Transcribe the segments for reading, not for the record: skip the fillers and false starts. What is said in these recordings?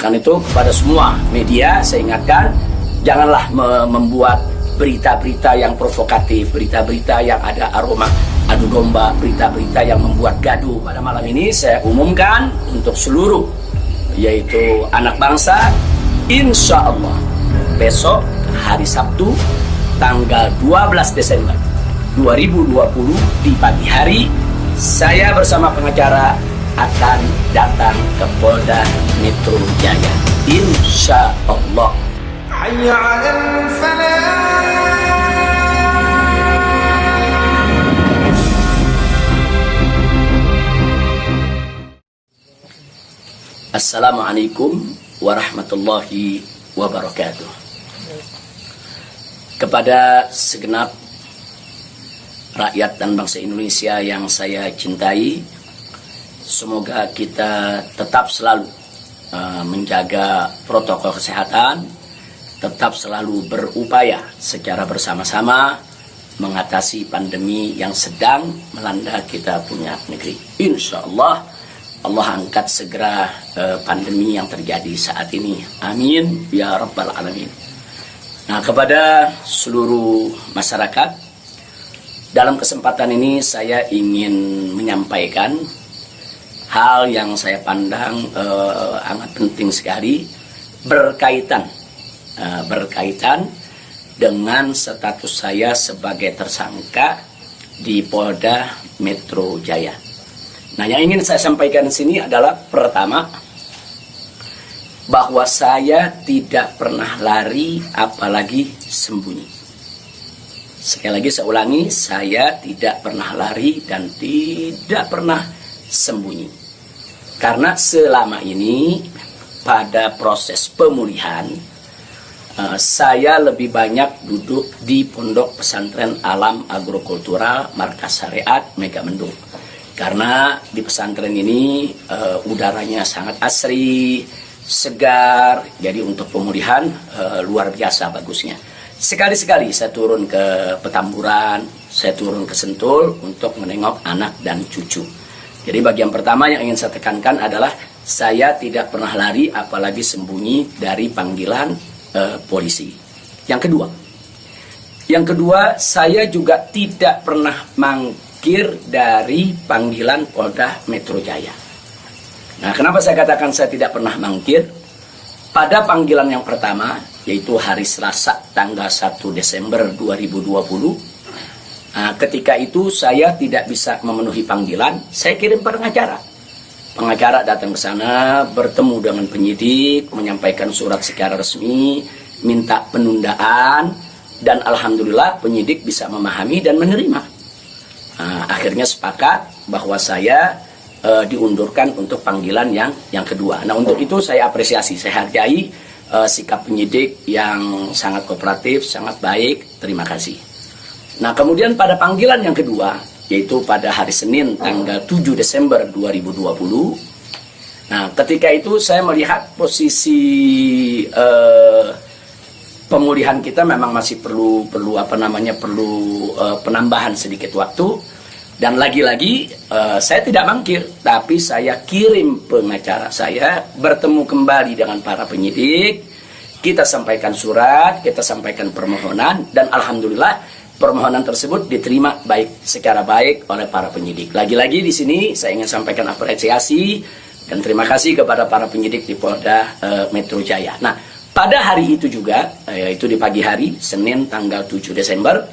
Karena itu kepada semua media saya ingatkan, janganlah membuat berita-berita yang provokatif, berita-berita yang ada aroma adu domba, berita-berita yang membuat gaduh. Pada malam ini saya umumkan untuk seluruh, yaitu anak bangsa, insya Allah besok hari Sabtu tanggal 12 Desember 2020 di pagi hari, saya bersama pengacara akan datang ke Polda Metro Jaya, insya Allah. Assalamualaikum warahmatullahi wabarakatuh. Kepada segenap rakyat dan bangsa Indonesia yang saya cintai, semoga kita tetap selalu menjaga protokol kesehatan, tetap selalu berupaya secara bersama-sama mengatasi pandemi yang sedang melanda kita punya negeri. Insya Allah, Allah angkat segera pandemi yang terjadi saat ini. Amin ya rabbal alamin. Nah, kepada seluruh masyarakat, dalam kesempatan ini saya ingin menyampaikan hal yang saya pandang amat penting sekali berkaitan dengan status saya sebagai tersangka di Polda Metro Jaya. Nah, yang ingin saya sampaikan di sini adalah pertama, bahwa saya tidak pernah lari apalagi sembunyi. Sekali lagi saya ulangi, saya tidak pernah lari dan tidak pernah sembunyi. Karena selama ini pada proses pemulihan, saya lebih banyak duduk di Pondok Pesantren Alam Agrokultural Markas Syariat Megamendung. Karena di pesantren ini udaranya sangat asri, segar, jadi untuk pemulihan luar biasa bagusnya. Sekali-sekali saya turun ke Petamburan, saya turun ke Sentul untuk menengok anak dan cucu. Jadi bagian pertama yang ingin saya tekankan adalah saya tidak pernah lari apalagi sembunyi dari panggilan polisi. Yang kedua, saya juga tidak pernah mangkir dari panggilan Polda Metro Jaya. Nah, kenapa saya katakan saya tidak pernah mangkir? Pada panggilan yang pertama, yaitu hari Selasa tanggal 1 Desember 2020, ketika itu saya tidak bisa memenuhi panggilan, saya kirim pengacara. Pengacara datang ke sana, bertemu dengan penyidik, menyampaikan surat secara resmi, minta penundaan, dan alhamdulillah penyidik bisa memahami dan menerima. Akhirnya sepakat bahwa saya diundurkan untuk panggilan yang kedua. Nah, untuk itu saya apresiasi, saya hargai sikap penyidik yang sangat kooperatif, sangat baik, terima kasih. Nah, kemudian pada panggilan yang kedua, yaitu pada hari Senin tanggal 7 Desember 2020. Nah, ketika itu saya melihat posisi pemulihan kita memang masih perlu penambahan sedikit waktu, dan lagi-lagi saya tidak mangkir, tapi saya kirim pengacara saya bertemu kembali dengan para penyidik, kita sampaikan surat, kita sampaikan permohonan, dan alhamdulillah permohonan tersebut diterima secara baik oleh para penyidik. Lagi-lagi di sini saya ingin sampaikan apresiasi dan terima kasih kepada para penyidik di Polda Metro Jaya. Nah, pada hari itu juga, yaitu di pagi hari, Senin tanggal 7 Desember,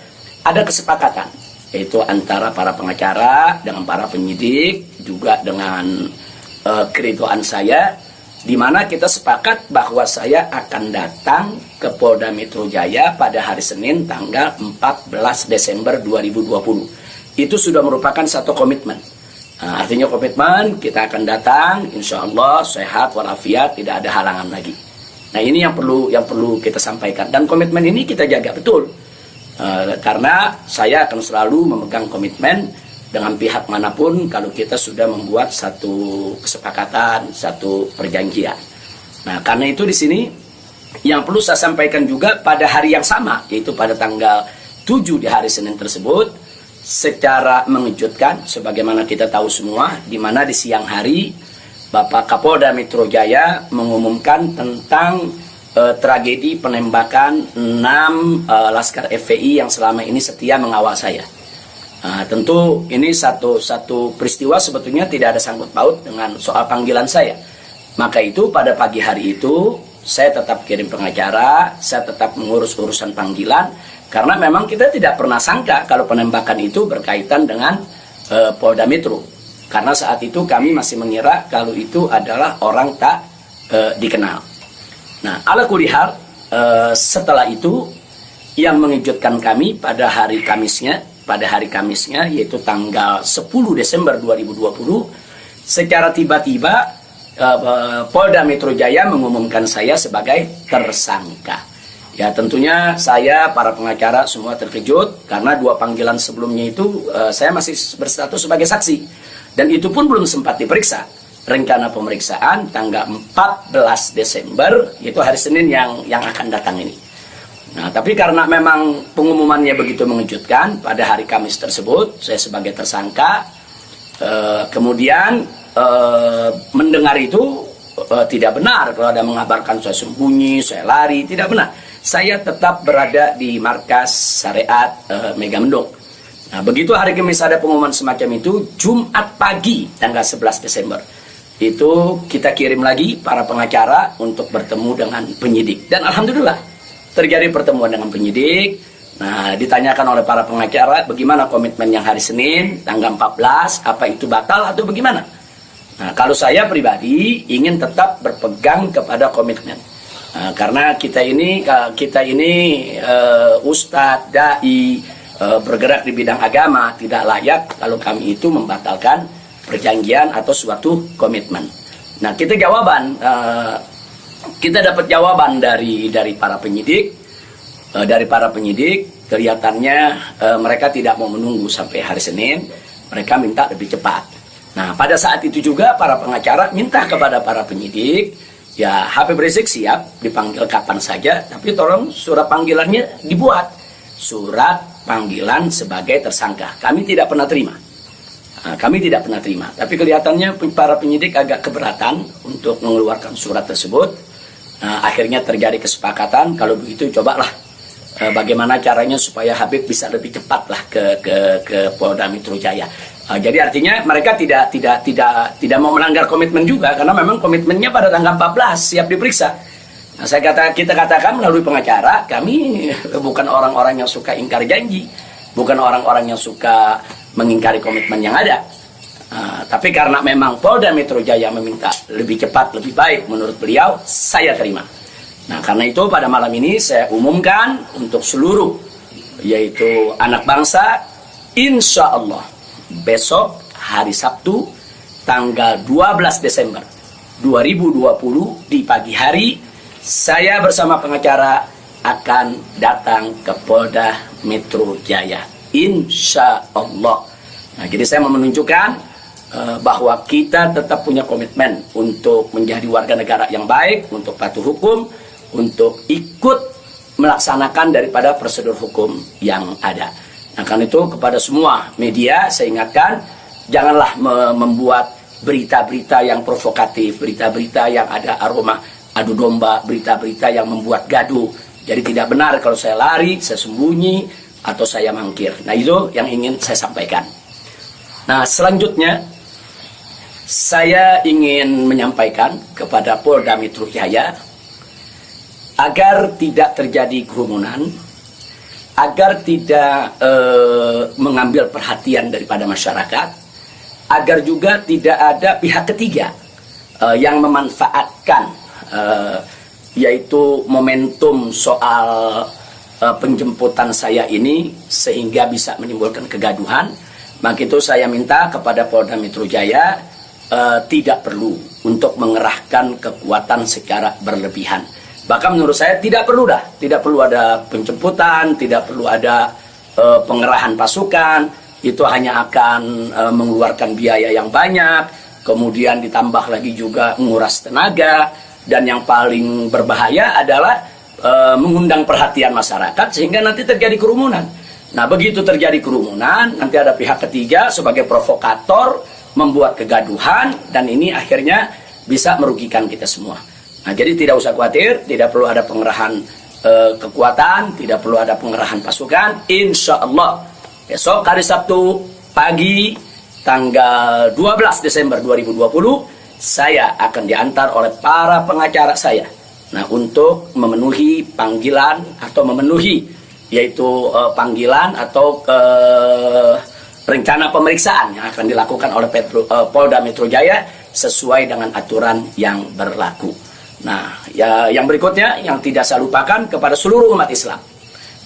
ada kesepakatan, yaitu antara para pengacara dengan para penyidik, juga dengan keridoan saya, di mana kita sepakat bahwa saya akan datang ke Polda Metro Jaya pada hari Senin tanggal 14 Desember 2020. Itu sudah merupakan satu komitmen. Nah, artinya komitmen kita akan datang, insya Allah sehat walafiat, tidak ada halangan lagi. Nah, ini yang perlu kita sampaikan, dan komitmen ini kita jaga betul. Karena saya akan selalu memegang komitmen dengan pihak manapun kalau kita sudah membuat satu kesepakatan, satu perjanjian. Nah, karena itu di sini yang perlu saya sampaikan juga pada hari yang sama, yaitu pada tanggal 7 di hari Senin tersebut, secara mengejutkan, sebagaimana kita tahu semua, di mana di siang hari Bapak Kapolda Metro Jaya mengumumkan tentang tragedi penembakan 6 Laskar FPI yang selama ini setia mengawal saya. Tentu ini satu peristiwa sebetulnya tidak ada sangkut paut dengan soal panggilan saya. Maka itu pada pagi hari itu saya tetap kirim pengacara, saya tetap mengurus urusan panggilan, karena memang kita tidak pernah sangka kalau penembakan itu berkaitan dengan Polda Metro. Karena saat itu kami masih mengira kalau itu adalah orang tak dikenal. Nah, ala kulihal, setelah itu yang mengejutkan kami pada hari Kamisnya, yaitu tanggal 10 Desember 2020, secara tiba-tiba Polda Metro Jaya mengumumkan saya sebagai tersangka. Ya, tentunya saya, para pengacara semua terkejut karena 2 panggilan sebelumnya itu saya masih berstatus sebagai saksi, dan itu pun belum sempat diperiksa. Rencana pemeriksaan tanggal 14 Desember, yaitu hari Senin yang akan datang ini. Nah, tapi karena memang pengumumannya begitu mengejutkan, pada hari Kamis tersebut saya sebagai tersangka, kemudian mendengar itu tidak benar kalau ada mengabarkan saya sembunyi, saya lari, tidak benar. Saya tetap berada di markas syariat Megamendung. Nah, begitu hari Kamis ada pengumuman semacam itu, Jumat pagi tanggal 11 Desember itu kita kirim lagi para pengacara untuk bertemu dengan penyidik, dan alhamdulillah terjadi pertemuan dengan penyidik. Nah, ditanyakan oleh para pengacara bagaimana komitmen yang hari Senin tanggal 14, apa itu batal atau bagaimana. Nah, kalau saya pribadi ingin tetap berpegang kepada komitmen, karena kita ini ustadz, dai, bergerak di bidang agama, tidak layak kalau kami itu membatalkan perjanjian atau suatu komitmen. Nah, kita dapat jawaban dari para penyidik. Kelihatannya mereka tidak mau menunggu sampai hari Senin, mereka minta lebih cepat. Nah, pada saat itu juga para pengacara minta kepada para penyidik, ya Habib Rizik siap dipanggil kapan saja, tapi tolong surat panggilannya dibuat, surat panggilan sebagai tersangka. Kami tidak pernah terima. Tapi kelihatannya para penyidik agak keberatan untuk mengeluarkan surat tersebut. Akhirnya terjadi kesepakatan, kalau begitu cobalah bagaimana caranya supaya Habib bisa lebih cepatlah ke Polda Metro Jaya. Jadi artinya mereka tidak mau melanggar komitmen juga, karena memang komitmennya pada tanggal 14 siap diperiksa. Nah, kita katakan melalui pengacara, kami bukan orang-orang yang suka ingkar janji, bukan orang-orang yang suka mengingkari komitmen yang ada. Tapi karena memang Polda Metro Jaya meminta lebih cepat, lebih baik menurut beliau, saya terima. Nah, karena itu pada malam ini saya umumkan untuk seluruh, yaitu anak bangsa, insya Allah besok hari Sabtu tanggal 12 Desember 2020 di pagi hari, saya bersama pengacara akan datang ke Polda Metro Jaya, insya Allah. Nah, jadi saya mau menunjukkan bahwa kita tetap punya komitmen untuk menjadi warga negara yang baik, untuk patuh hukum, untuk ikut melaksanakan daripada prosedur hukum yang ada. Nah, karena itu kepada semua media saya ingatkan, janganlah membuat berita-berita yang provokatif, berita-berita yang ada aroma adu domba, berita-berita yang membuat gaduh. Jadi tidak benar kalau saya lari, saya sembunyi, atau saya mangkir. Nah, itu yang ingin saya sampaikan. Nah, selanjutnya saya ingin menyampaikan kepada Polda Metro Jaya agar tidak terjadi kerumunan, agar tidak mengambil perhatian daripada masyarakat, agar juga tidak ada pihak ketiga yang memanfaatkan yaitu momentum soal penjemputan saya ini sehingga bisa menimbulkan kegaduhan. Maka itu saya minta kepada Polda Metro Jaya tidak perlu untuk mengerahkan kekuatan secara berlebihan. Bahkan menurut saya tidak perlu ada penjemputan, tidak perlu ada pengerahan pasukan. Itu hanya akan mengeluarkan biaya yang banyak, kemudian ditambah lagi juga menguras tenaga, dan yang paling berbahaya adalah mengundang perhatian masyarakat sehingga nanti terjadi kerumunan. Nah, begitu terjadi kerumunan, nanti ada pihak ketiga sebagai provokator membuat kegaduhan, dan ini akhirnya bisa merugikan kita semua. Nah, jadi tidak usah khawatir, tidak perlu ada pengerahan kekuatan, tidak perlu ada pengerahan pasukan. Insya Allah besok hari Sabtu pagi tanggal 12 Desember 2020 saya akan diantar oleh para pengacara saya. Nah, untuk memenuhi panggilan atau memenuhi yaitu panggilan atau rencana pemeriksaan yang akan dilakukan oleh Polda Metro Jaya sesuai dengan aturan yang berlaku. Nah, ya, yang berikutnya yang tidak saya lupakan kepada seluruh umat Islam.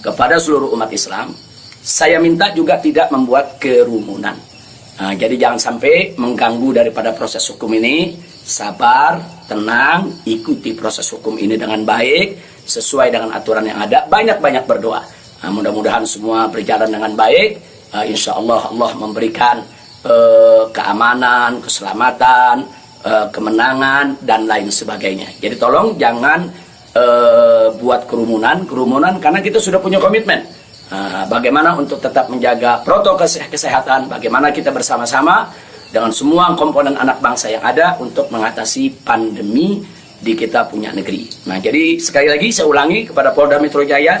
Kepada seluruh umat Islam, saya minta juga tidak membuat kerumunan. Nah, jadi jangan sampai mengganggu daripada proses hukum ini. Sabar, tenang, ikuti proses hukum ini dengan baik, sesuai dengan aturan yang ada. Banyak-banyak berdoa. Nah, mudah-mudahan semua berjalan dengan baik. Insya Allah Allah memberikan keamanan, keselamatan, kemenangan, dan lain sebagainya. Jadi tolong jangan buat kerumunan karena kita sudah punya komitmen. Bagaimana untuk tetap menjaga protokol kesehatan, bagaimana kita bersama-sama dengan semua komponen anak bangsa yang ada untuk mengatasi pandemi di kita punya negeri. Nah, jadi sekali lagi saya ulangi kepada Polda Metro Jaya,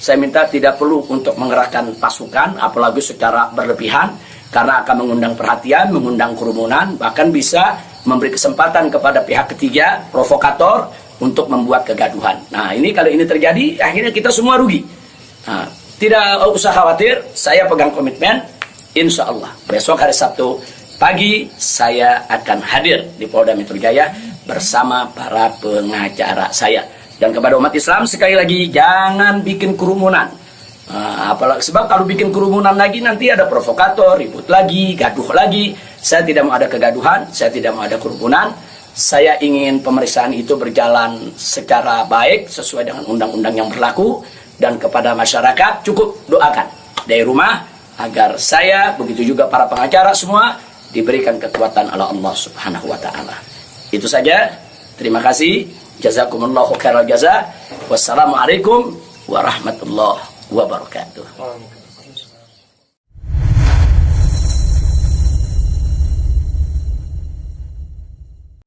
saya minta tidak perlu untuk mengerahkan pasukan, apalagi secara berlebihan, karena akan mengundang perhatian, mengundang kerumunan, bahkan bisa memberi kesempatan kepada pihak ketiga, provokator, untuk membuat kegaduhan. Nah, ini kalau ini terjadi, akhirnya kita semua rugi. Nah, tidak usah khawatir, saya pegang komitmen, insya Allah besok hari Sabtu pagi saya akan hadir di Polda Metro Jaya bersama para pengacara saya. Dan kepada umat Islam sekali lagi, jangan bikin kerumunan. Apalagi sebab kalau bikin kerumunan lagi nanti ada provokator, ribut lagi, gaduh lagi. Saya tidak mau ada kegaduhan, saya tidak mau ada kerumunan. Saya ingin pemeriksaan itu berjalan secara baik sesuai dengan undang-undang yang berlaku. Dan kepada masyarakat cukup doakan dari rumah agar saya, begitu juga para pengacara semua, diberikan kekuatan oleh Allah Subhanahu wa Ta'ala. Itu saja. Terima kasih. Jazakumullahu khairal jaza. Wassalamualaikum warahmatullahi wabarakatuh.